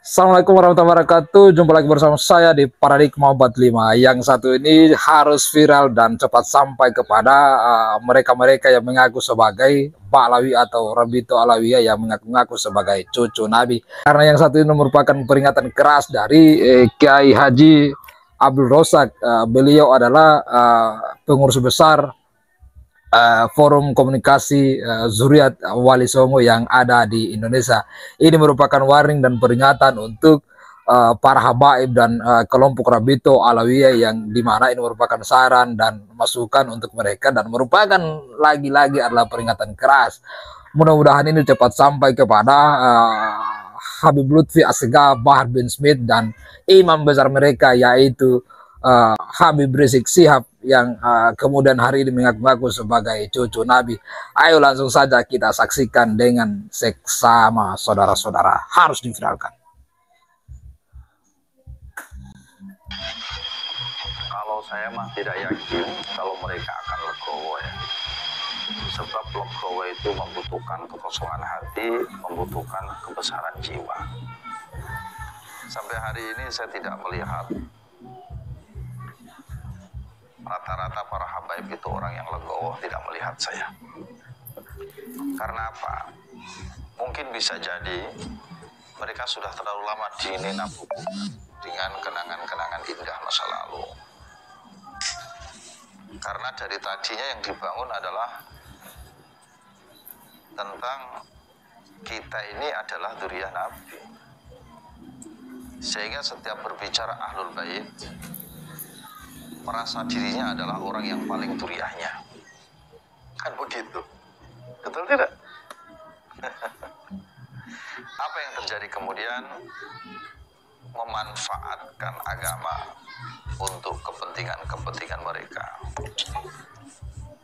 Assalamualaikum warahmatullahi wabarakatuh. Jumpa lagi bersama saya di Paradigma 45. Yang satu ini harus viral dan cepat sampai kepada mereka-mereka yang mengaku sebagai Ba'lawi atau Rabito Alawiyah yang mengaku-ngaku sebagai cucu Nabi. Karena yang satu ini merupakan peringatan keras dari Kiai Haji Abdul Rozak. Beliau adalah pengurus besar forum komunikasi Zuriat Wali Songo yang ada di Indonesia. Ini merupakan warning dan peringatan untuk para habaib dan kelompok Rabito Alawiyah yang dimana ini merupakan saran dan masukan untuk mereka dan merupakan lagi-lagi adalah peringatan keras. Mudah-mudahan ini cepat sampai kepada Habib Lutfi Assegaf, Bahar bin Smith dan imam besar mereka yaitu Habib Rizik Sihab yang kemudian hari ini mengaku-ngaku sebagai cucu Nabi. Ayo langsung saja kita saksikan dengan seksama saudara-saudara. Harus diviralkan. Kalau saya mah tidak yakin kalau mereka akan legowo ya. Sebab legowo itu membutuhkan kekosongan hati, membutuhkan kebesaran jiwa. Sampai hari ini saya tidak melihat rata-rata para habaib itu orang yang legowo, tidak melihat saya. Karena apa? Mungkin bisa jadi mereka sudah terlalu lama dinenabu dengan kenangan-kenangan indah masa lalu. Karena dari tadinya yang dibangun adalah tentang kita ini adalah dzurriyyah Nabi. Sehingga setiap berbicara Ahlul Bait merasa dirinya adalah orang yang paling dzurriyyahnya. Kan begitu. Betul tidak? Apa yang terjadi kemudian? Memanfaatkan agama untuk kepentingan-kepentingan mereka.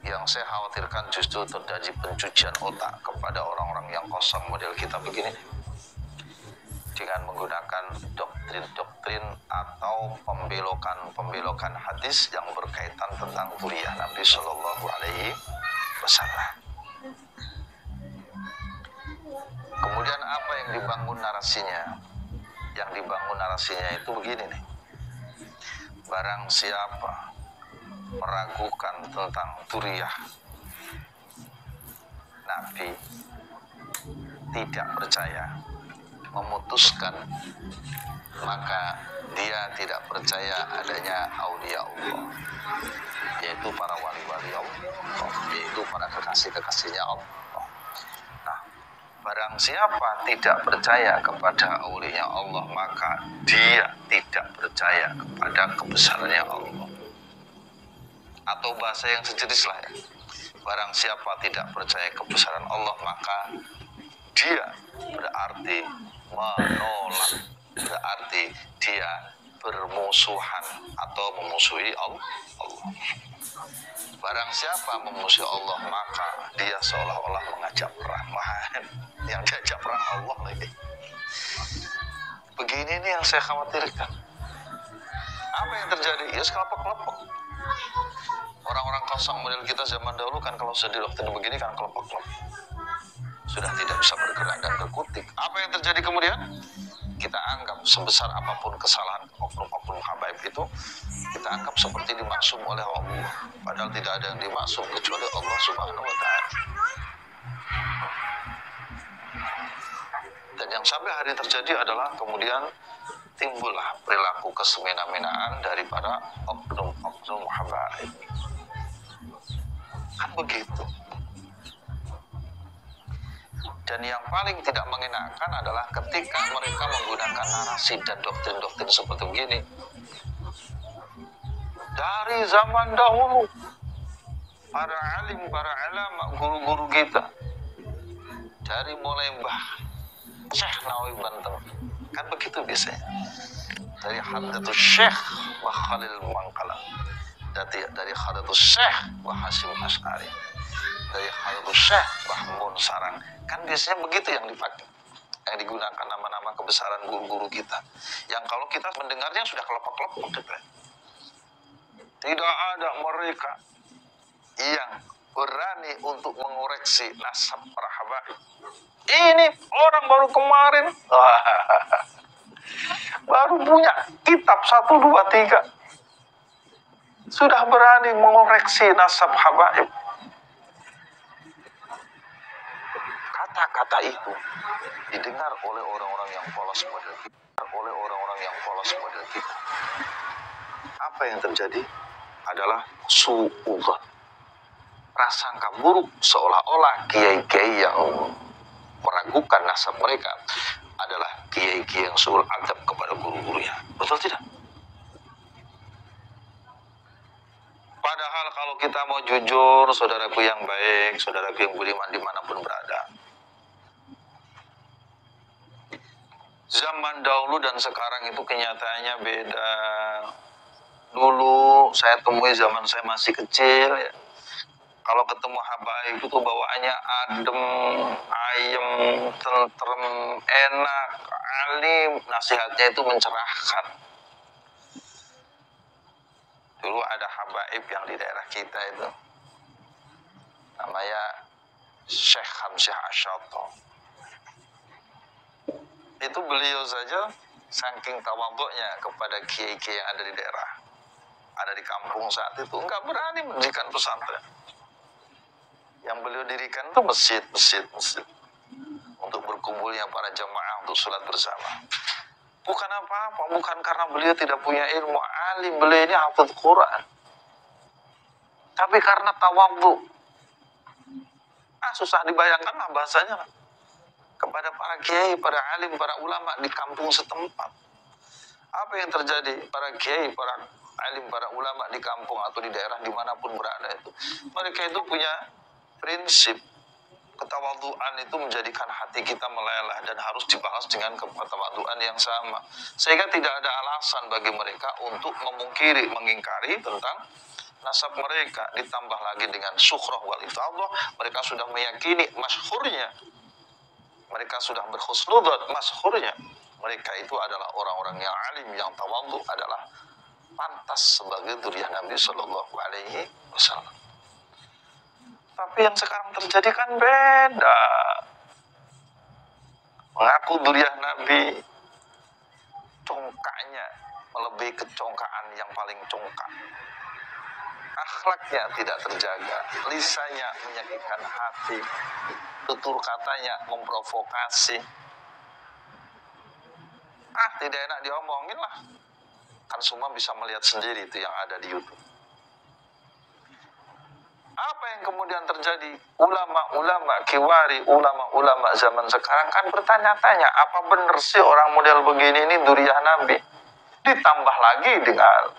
Yang saya khawatirkan justru terjadi pencucian otak kepada orang-orang yang kosong model kita begini, dengan menggunakan doktrin-doktrin atau pembelokan hadis yang berkaitan tentang dzurriyyah Nabi Shallallahu Alaihi Wasallam. Kemudian apa yang dibangun narasinya? Yang dibangun narasinya itu begini nih. Barang siapa meragukan tentang dzurriyyah Nabi, tidak percaya, memutuskan, maka dia tidak percaya adanya aulia Allah, yaitu para wali-wali Allah, yaitu para kekasih-kekasihnya Allah. Nah, barang siapa tidak percaya kepada aulia Allah, maka dia tidak percaya kepada kebesarannya Allah. Atau bahasa yang sejenis lah ya, barang siapa tidak percaya kebesaran Allah, maka dia berarti menolak, berarti dia bermusuhan atau memusuhi Allah. Barang siapa memusuhi Allah, maka dia seolah-olah mengajak perang. Yang diajak perang Allah lagi. Begini nih yang saya khawatirkan. Apa yang terjadi? Ya kelompok-kelompok. Orang-orang kosong model kita zaman dahulu kan kalau sudah didoktrin begini kan kelompok-kelompok. Sudah tidak bisa bergerak dan berkutik. Apa yang terjadi kemudian? Kita anggap sebesar apapun kesalahan oknum-oknum habaib itu, kita anggap seperti dimaksum oleh Allah. Padahal tidak ada yang dimaksum kecuali Allah Subhanahu wa Ta'ala. Dan yang sampai hari terjadi adalah kemudian timbullah perilaku kesemena-menaan daripada oknum-oknum habaib. Kan begitu. Dan yang paling tidak mengenakan adalah ketika mereka menggunakan narasi dan doktrin-doktrin seperti begini. Dari zaman dahulu, para alim, para ulama, guru-guru kita, dari mulai Mbah Syekh Nawawi Banten, kan begitu biasanya. Dari Hadratus Syekh wa Khalil Mangkala, dari Hadratus Syekh wa Hasim Asy'ari, dari Hadratus Syekh Bahmun Sarang. Kan biasanya begitu yang dipakai, yang digunakan nama-nama kebesaran guru-guru kita, yang kalau kita mendengarnya sudah kelompok-kelompok gitu. Tidak ada mereka yang berani untuk mengoreksi nasab para habaib. Ini orang baru kemarin 1, 2, 3. Sudah berani mengoreksi nasab habaib. Kata-kata itu didengar oleh orang-orang yang polos model kita. Apa yang terjadi adalah su'udzon, prasangka buruk, seolah-olah kiai-kiai yang meragukan nasab mereka adalah kiai-kiai yang suul adab kepada guru-gurunya. Betul tidak? Padahal kalau kita mau jujur, saudaraku yang baik, saudaraku yang budiman dimanapun berada, zaman dahulu dan sekarang itu kenyataannya beda. Dulu saya temui zaman saya masih kecil, ya. Kalau ketemu habaib itu bawaannya adem, ayem, tentrem, enak, alim, nasihatnya itu mencerahkan. Dulu ada habaib yang di daerah kita itu, namanya Syekh Hamzah Asyato. Itu beliau saja saking tawadhu'nya kepada kiai-kiai yang ada di daerah, ada di kampung saat itu, nggak berani mendirikan pesantren. Yang beliau dirikan itu masjid untuk berkumpulnya para jamaah untuk sholat bersama. Bukan apa-apa, bukan karena beliau tidak punya ilmu alim, beliau ini hafidz Quran, tapi karena tawadhu. Susah dibayangkan lah bahasanya lah. Kepada para kiai, para alim, para ulama di kampung setempat. Apa yang terjadi? Para kiai, para alim, para ulama di kampung atau di daerah dimanapun berada itu, mereka itu punya prinsip ketawadhuan itu menjadikan hati kita meleleh dan harus dibalas dengan ketawadhuan yang sama, sehingga tidak ada alasan bagi mereka untuk mengingkari tentang nasab mereka. Ditambah lagi dengan sukhrah wal ifadhah, mereka sudah meyakini masyhurnya, mereka sudah berhusnudzon masyhurnya mereka itu adalah orang-orang yang alim, yang tawadhu, adalah pantas sebagai dzurriyyah Nabi Shallallahu Alaihi Wasallam. Tapi yang sekarang terjadi kan beda. Mengaku dzurriyyah Nabi, congkaknya melebihi kecongkaan yang paling congkak. Akhlaknya tidak terjaga, lisannya menyakitkan hati, tutur katanya memprovokasi. Tidak enak diomongin lah. Kan semua bisa melihat sendiri itu yang ada di YouTube. Apa yang kemudian terjadi? Ulama-ulama kiwari, ulama-ulama zaman sekarang kan bertanya-tanya, apa benar sih orang model begini ini dzurriyyah Nabi? Ditambah lagi dengan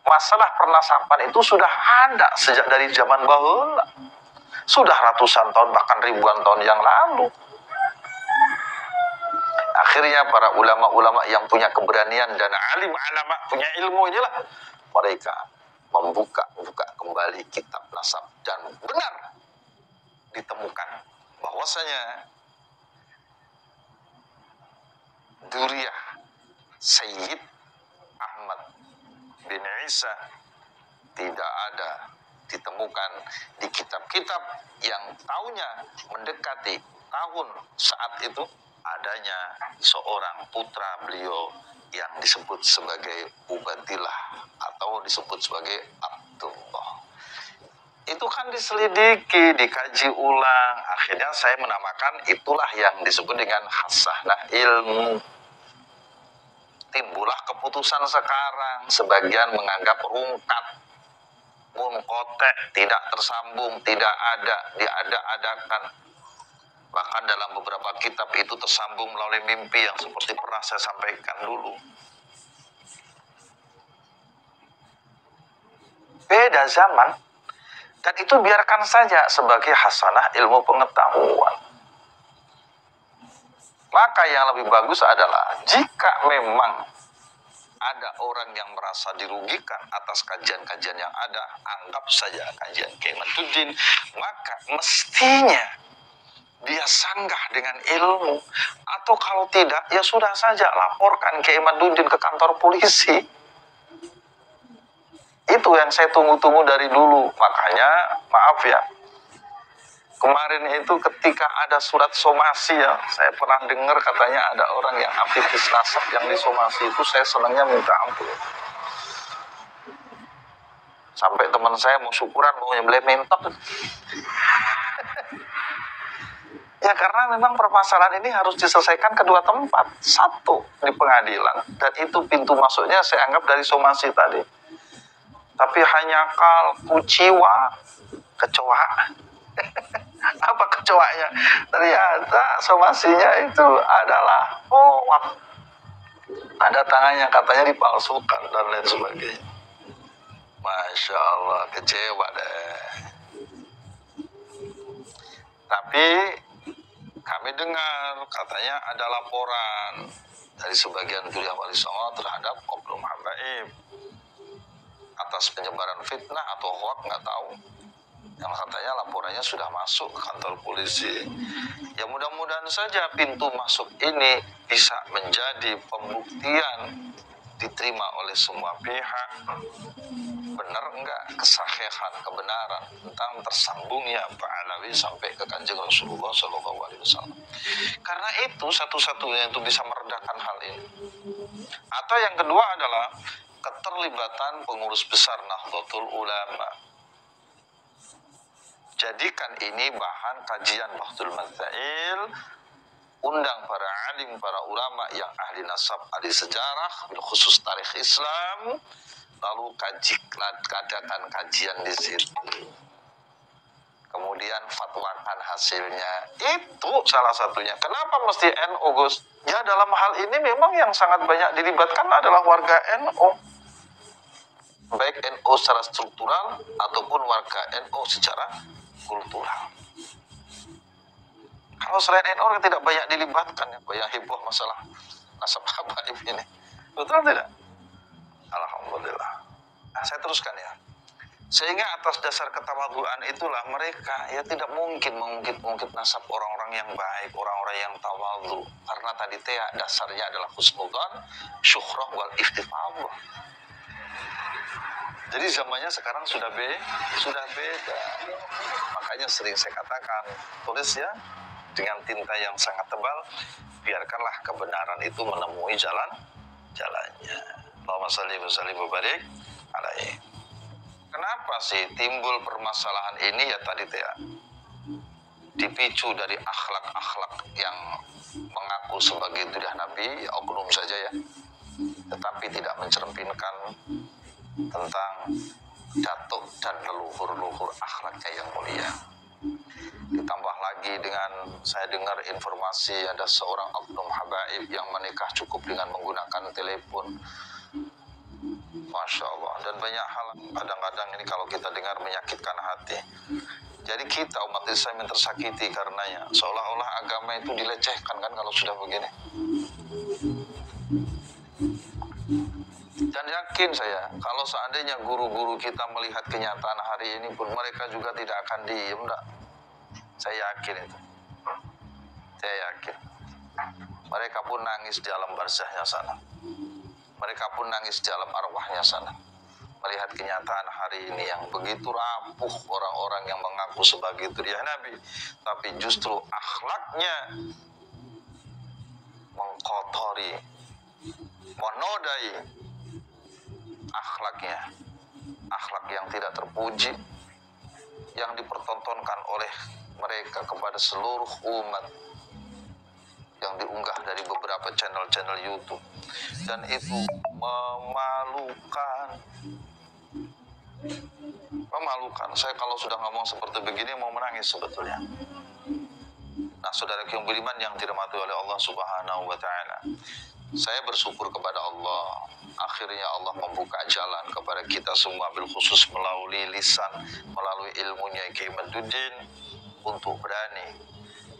masalah pernasaban itu sudah ada sejak dari zaman bahula. Sudah ratusan tahun, bahkan ribuan tahun yang lalu. Akhirnya para ulama-ulama yang punya keberanian dan alim ulama punya ilmu inilah, mereka membuka kembali kitab nasab dan benar ditemukan bahwasanya dzurriyyah Sayyid Ahmad bin Isa tidak ada ditemukan di kitab-kitab yang tahunnya mendekati tahun saat itu adanya seorang putra beliau yang disebut sebagai Ubaidillah atau disebut sebagai Abdullah. Itu kan diselidiki, dikaji ulang. Akhirnya saya menamakan itulah yang disebut dengan hasanah ilmu. Timbullah keputusan sekarang, sebagian menganggap rungkat, munqati', tidak tersambung, tidak ada, diada-adakan. Bahkan dalam beberapa kitab itu tersambung melalui mimpi yang seperti pernah saya sampaikan dulu. Beda zaman, dan itu biarkan saja sebagai hasanah ilmu pengetahuan. Maka yang lebih bagus adalah jika memang ada orang yang merasa dirugikan atas kajian-kajian yang ada, anggap saja kajian Kiai Imaduddin, maka mestinya dia sanggah dengan ilmu, atau kalau tidak ya sudah saja laporkan Kiai Imaduddin ke kantor polisi. Itu yang saya tunggu-tunggu dari dulu. Makanya maaf ya, Kemarin itu ketika ada surat somasi ya, saya pernah dengar katanya ada orang yang aktivis nasab yang disomasi itu, saya senangnya minta ampun. Sampai teman saya mau syukuran, mau nyembelih mentok. Ya karena memang permasalahan ini harus diselesaikan kedua tempat. Satu, di pengadilan. Dan itu pintu masuknya saya anggap dari somasi tadi. Tapi hanya kuciwa, kecoa. Apa kecoanya? Ternyata somasinya itu adalah hoak. Ada tangannya, katanya dipalsukan dan lain sebagainya. Masya Allah, kecewa deh. Tapi kami dengar katanya ada laporan dari sebagian kuliah Wali Songo terhadap oknum habaib atas penyebaran fitnah atau hoak, nggak tahu. Yang katanya laporannya sudah masuk ke kantor polisi. Ya mudah-mudahan saja pintu masuk ini bisa menjadi pembuktian diterima oleh semua pihak. Benar enggak kesahihan, kebenaran tentang tersambungnya Pak Alawi sampai ke Kanjeng Rasulullah SAW. Karena itu satu-satunya itu bisa meredakan hal ini. Atau yang kedua adalah keterlibatan pengurus besar Nahdlatul Ulama. Jadikan ini bahan kajian Bahdul Masail, undang para alim, para ulama yang ahli nasab, ahli sejarah, khusus tarikh Islam, lalu adakan kajian di situ. Kemudian fatwakan hasilnya. Itu salah satunya. Kenapa mesti NU, Gus? Ya dalam hal ini memang yang sangat banyak dilibatkan adalah warga NU. Baik NU secara struktural ataupun warga NU secara kultural. Kalau selain NU yang tidak banyak dilibatkan, yang heboh masalah nasab habaib ini, betul tidak? Alhamdulillah. Nah, saya teruskan ya. Sehingga atas dasar ketawaduan itulah mereka ya tidak mungkin mengungkit nasab orang-orang yang baik, orang-orang yang tawadu. Karena tadi dasarnya adalah husnudzon, syukrah wal iftifah. Jadi zamannya sekarang sudah beda. Makanya sering saya katakan, tulis ya dengan tinta yang sangat tebal, biarkanlah kebenaran itu menemui jalannya. Allahumma shalli wa sallim wa barik alaihi. Kenapa sih timbul permasalahan ini ya tadi dipicu dari akhlak-akhlak yang mengaku sebagai duriah Nabi, ya oknum saja ya, tetapi tidak mencerminkan tentang datuk dan leluhur-leluhur akhlaknya yang mulia. Ditambah lagi dengan saya dengar informasi ada seorang oknum habaib yang menikah cukup dengan menggunakan telepon. Masya Allah. Dan banyak hal kadang-kadang ini kalau kita dengar menyakitkan hati. Jadi kita umat Islam yang tersakiti karenanya. Seolah-olah agama itu dilecehkan kan kalau sudah begini. Dan yakin saya, kalau seandainya guru-guru kita melihat kenyataan hari ini pun mereka juga tidak akan diem, enggak. Saya yakin itu. Saya yakin. Mereka pun nangis di alam barzahnya sana. Mereka pun nangis di alam arwahnya sana. Melihat kenyataan hari ini yang begitu rapuh orang-orang yang mengaku sebagai duriah Nabi, tapi justru akhlaknya mengkotori, menodai akhlaknya, akhlak yang tidak terpuji, yang dipertontonkan oleh mereka kepada seluruh umat, yang diunggah dari beberapa channel-channel YouTube, dan itu memalukan. Saya kalau sudah ngomong seperti begini mau menangis sebetulnya. Nah, saudara yang budiman yang dirahmati oleh Allah Subhanahu wa Ta'ala, saya bersyukur kepada Allah. Akhirnya Allah membuka jalan kepada kita semua, bil khusus melalui lisan, melalui ilmunya Kiai Maduddin, untuk berani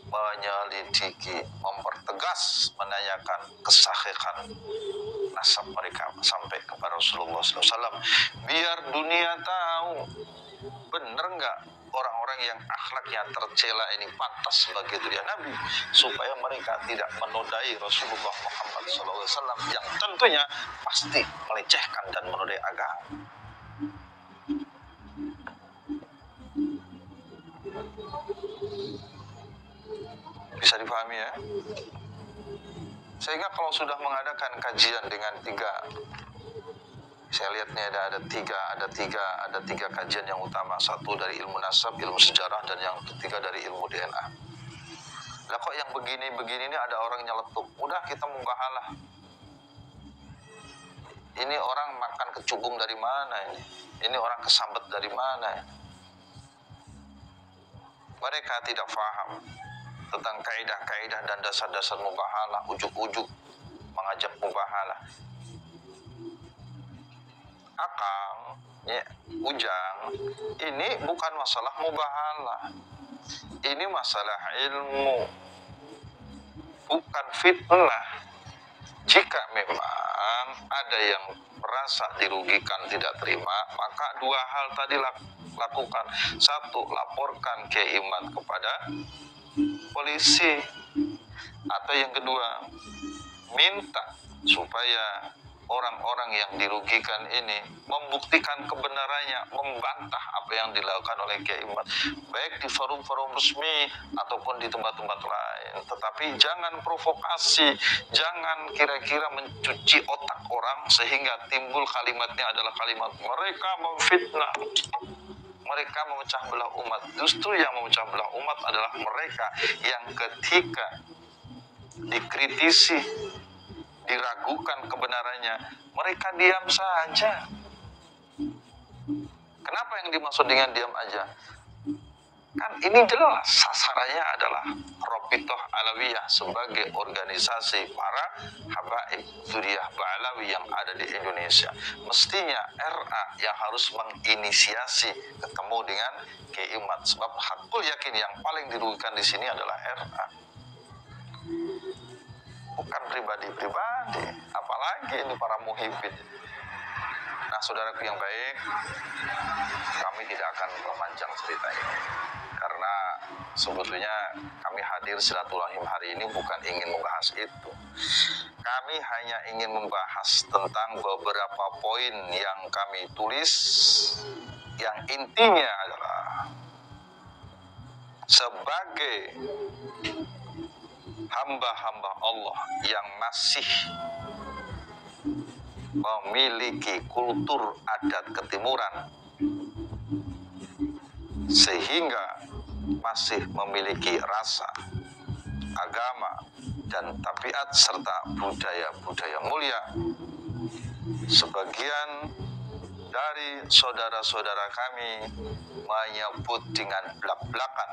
menyelidiki, mempertegas, menanyakan kesahihan nasab mereka sampai kepada Rasulullah SAW. Biar dunia tahu benar nggak orang-orang yang akhlaknya tercela ini pantas sebagai duriah Nabi, supaya mereka tidak menodai Rasulullah Muhammad SAW yang tentunya pasti melecehkan dan menodai agama. Bisa dipahami ya? Sehingga kalau sudah mengadakan kajian dengan tiga, saya lihat nih ada tiga kajian yang utama. Satu dari ilmu nasab, ilmu sejarah, dan yang ketiga dari ilmu DNA. Lah kok yang begini-begini ini ada orang nyeletuk, udah kita mubahalah. Ini orang makan kecubung dari mana ini? Ini orang kesambet dari mana ini? Mereka tidak paham tentang kaidah-kaidah dan dasar-dasar mubahalah, ujuk-ujuk mengajak mubahalah. Akang, ya, Ujang, ini bukan masalah mubahalah. Ini masalah ilmu, bukan fitnah. Jika memang ada yang merasa dirugikan, tidak terima, maka dua hal tadi lakukan. Satu, laporkan Kiai Imad kepada polisi. Atau yang kedua, minta supaya orang-orang yang dirugikan ini membuktikan kebenarannya, membantah apa yang dilakukan oleh Kiai Imad, baik di forum-forum resmi ataupun di tempat-tempat lain. Tetapi jangan provokasi, jangan kira-kira mencuci otak orang sehingga timbul kalimatnya adalah kalimat mereka memfitnah, mereka memecah belah umat. Justru yang memecah belah umat adalah mereka yang ketika dikritisi, diragukan kebenarannya, mereka diam saja. Kenapa yang dimaksud dengan diam aja? Kan ini jelas sasarannya adalah Rabithah Alawiyah sebagai organisasi para habaib Dzurriyyah Ba'alawi yang ada di Indonesia. Mestinya RA yang harus menginisiasi ketemu dengan Kiai Imad, sebab hakul yakin yang paling dirugikan di sini adalah RA, bukan pribadi-pribadi, apalagi ini para muhibin. Nah, saudaraku yang baik, kami tidak akan memanjang cerita ini, karena sebetulnya kami hadir silaturahim hari ini bukan ingin membahas itu. Kami hanya ingin membahas tentang beberapa poin yang kami tulis, yang intinya adalah sebagai hamba-hamba Allah yang masih memiliki kultur adat ketimuran, sehingga masih memiliki rasa, agama, dan tabiat serta budaya-budaya mulia. Sebagian dari saudara-saudara kami menyebut dengan belak-belakan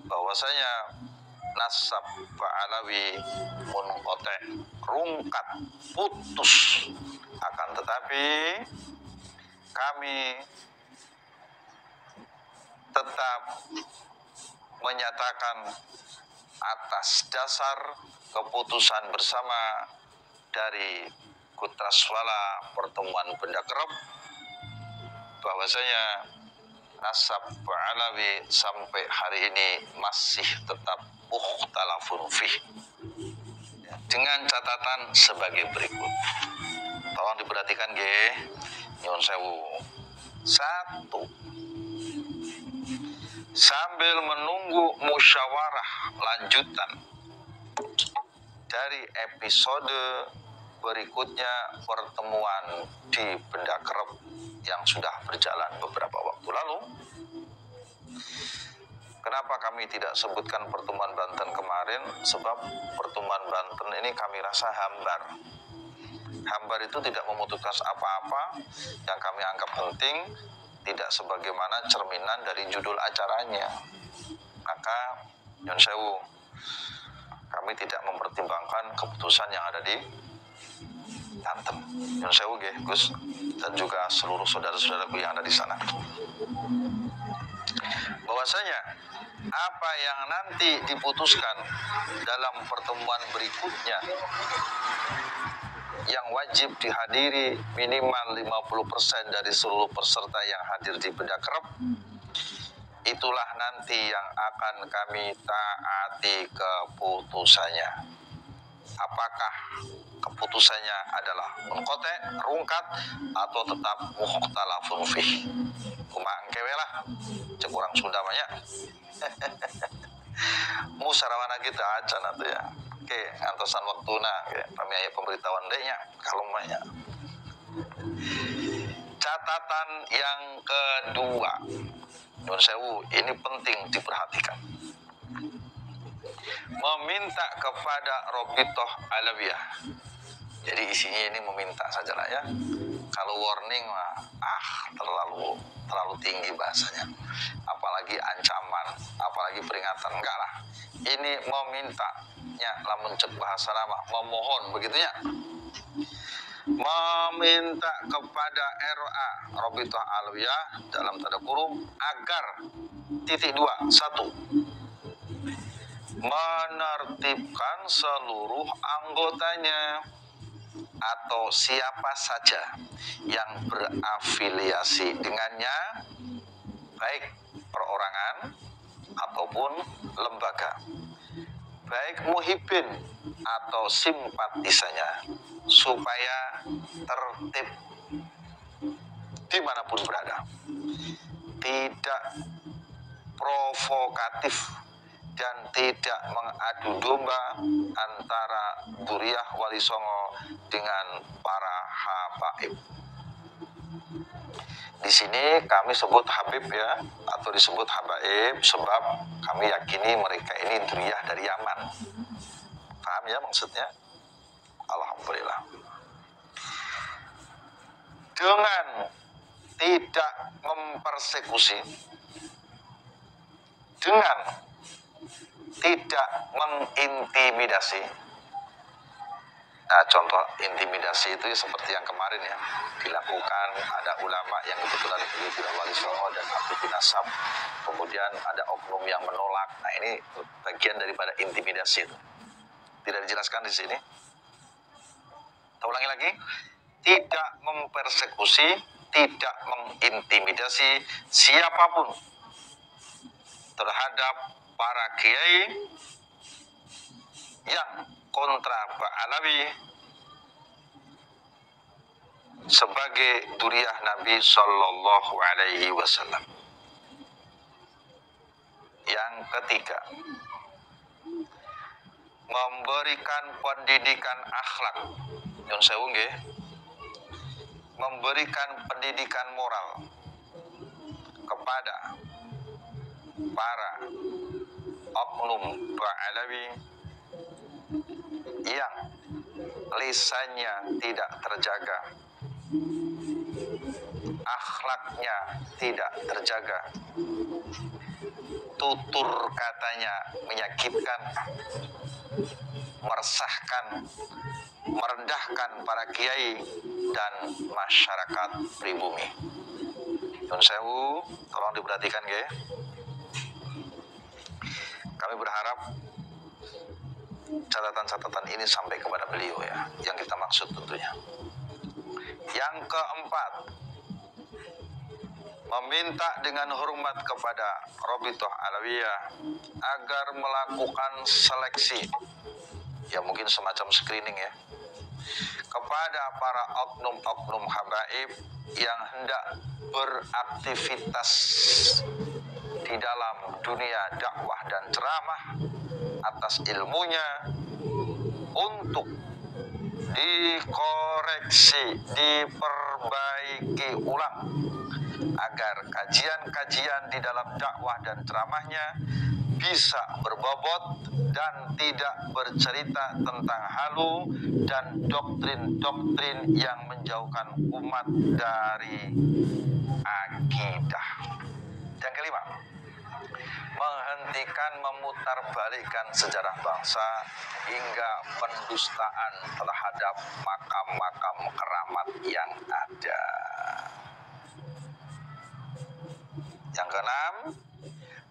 bahwasanya nasab Ba'alawi munqati, rungkat, putus. Akan tetapi kami tetap menyatakan atas dasar keputusan bersama dari Kutraswala Pertemuan Benda Kerep bahwasanya nasab Ba'alawi sampai hari ini masih tetap mukhtalafun fih, dengan catatan sebagai berikut. Tolong diperhatikan nggih, nyuwun sewu. Satu, sambil menunggu musyawarah lanjutan dari episode berikutnya pertemuan di Benda Kerep yang sudah berjalan beberapa waktu lalu. Kenapa kami tidak sebutkan pertemuan Banten kemarin? Sebab pertemuan Banten ini kami rasa hambar. Hambar itu tidak memutuskan apa-apa yang kami anggap penting, tidak sebagaimana cerminan dari judul acaranya. Maka nyun sewu, kami tidak mempertimbangkan keputusan yang ada di Banten. Nyun sewu nggih, Gus, dan juga seluruh saudara-saudaraku yang ada di sana. Bahwasanya apa yang nanti diputuskan dalam pertemuan berikutnya yang wajib dihadiri minimal 50% dari seluruh peserta yang hadir di Benda Kerep, itulah nanti yang akan kami taati keputusannya. Apakah keputusannya adalah munqati, rungkat, atau tetap mukhtalafun fih? Kumaha engke we lah, cek urang Sunda mah nya. musarawana kita aja nanti ya. Oke, antosan waktuna, kami ayah pemberitahuan dehnya kalau mahnya. Catatan yang kedua, Nyun Sewu, ini penting diperhatikan. Meminta kepada Robitoh Alawiyah. Jadi isinya ini meminta sajalah ya. Kalau warning mah terlalu tinggi bahasanya. Apalagi ancaman, apalagi peringatan, enggak lah. Ini memintanya, lamun cek bahasa nama, memohon begitu ya. Meminta kepada RA Robitoh Alawiyah dalam tanda kurung agar (2) menertibkan seluruh anggotanya atau siapa saja yang berafiliasi dengannya, baik perorangan ataupun lembaga, baik muhibbin atau simpatisannya, supaya tertib dimanapun berada, tidak provokatif dan tidak mengadu domba antara Duriah Wali Songo dengan para habaib. Di sini kami sebut Habib ya, atau disebut habaib sebab kami yakini mereka ini Duriah dari Yaman. Paham ya maksudnya? Alhamdulillah. Dengan tidak mempersekusi, dengan tidak mengintimidasi. Nah, contoh intimidasi itu seperti yang kemarin ya dilakukan, ada ulama yang kebetulan Duriah Wali Songo dan Abdul bin Asam, kemudian ada oknum yang menolak. Nah, ini bagian daripada intimidasi itu. Tidak dijelaskan di sini. Kita ulangi lagi. Tidak mempersekusi, tidak mengintimidasi siapapun terhadap para kiai yang kontra Ba'alawi sebagai Duriah Nabi Sallallahu Alaihi Wasallam. Yang ketiga, memberikan pendidikan akhlak, Nyun Sewu nggih, memberikan pendidikan moral kepada para oknum Ba'alawi yang lisannya tidak terjaga, akhlaknya tidak terjaga, tutur katanya menyakitkan, meresahkan, merendahkan para kiai dan masyarakat pribumi. Nyun Sewu, tolong diperhatikan ya. Kami berharap catatan-catatan ini sampai kepada beliau ya, yang kita maksud tentunya. Yang keempat, meminta dengan hormat kepada Robitoh Alawiyah agar melakukan seleksi, ya mungkin semacam screening ya, kepada para oknum-oknum habaib yang hendak beraktivitas di dalam dunia dakwah dan ceramah atas ilmunya, untuk dikoreksi, diperbaiki ulang agar kajian-kajian di dalam dakwah dan ceramahnya bisa berbobot dan tidak bercerita tentang halu dan doktrin-doktrin yang menjauhkan umat dari akidah. Yang kelima, menghentikan memutarbalikkan sejarah bangsa hingga pendustaan terhadap makam-makam keramat yang ada. Yang keenam,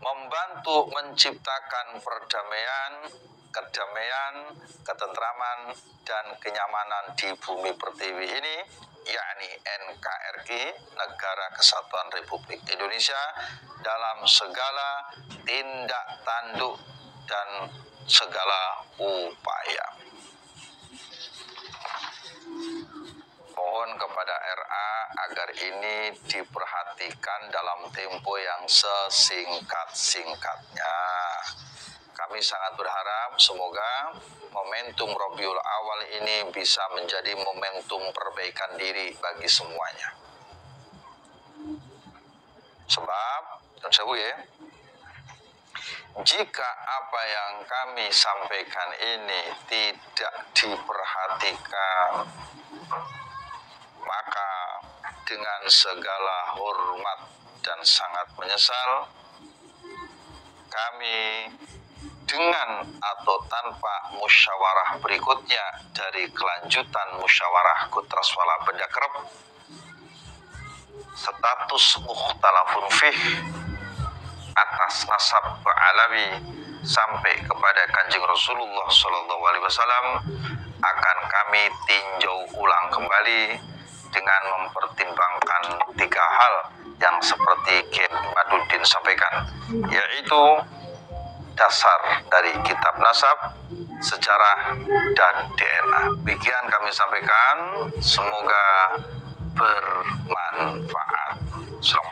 membantu menciptakan perdamaian, kedamaian, ketentraman, dan kenyamanan di bumi pertiwi ini, yakni NKRI, Negara Kesatuan Republik Indonesia, dalam segala tindak tanduk dan segala upaya. Mohon kepada RA agar ini diperhatikan dalam tempo yang sesingkat-singkatnya. Kami sangat berharap semoga momentum Rabiul Awal ini bisa menjadi momentum perbaikan diri bagi semuanya. Sebab, ya, jika apa yang kami sampaikan ini tidak diperhatikan, maka dengan segala hormat dan sangat menyesal, kami dengan atau tanpa musyawarah berikutnya dari kelanjutan musyawarah Kutraswala Benda Kerep, status mukhtalafun fih atas nasab Alawi sampai kepada Kanjeng Rasulullah SAW akan kami tinjau ulang kembali dengan mempertimbangkan 3 hal yang seperti Kiai Maduddin sampaikan, yaitu dasar dari kitab nasab, sejarah, dan DNA. Demikian kami sampaikan, semoga bermanfaat. Selamat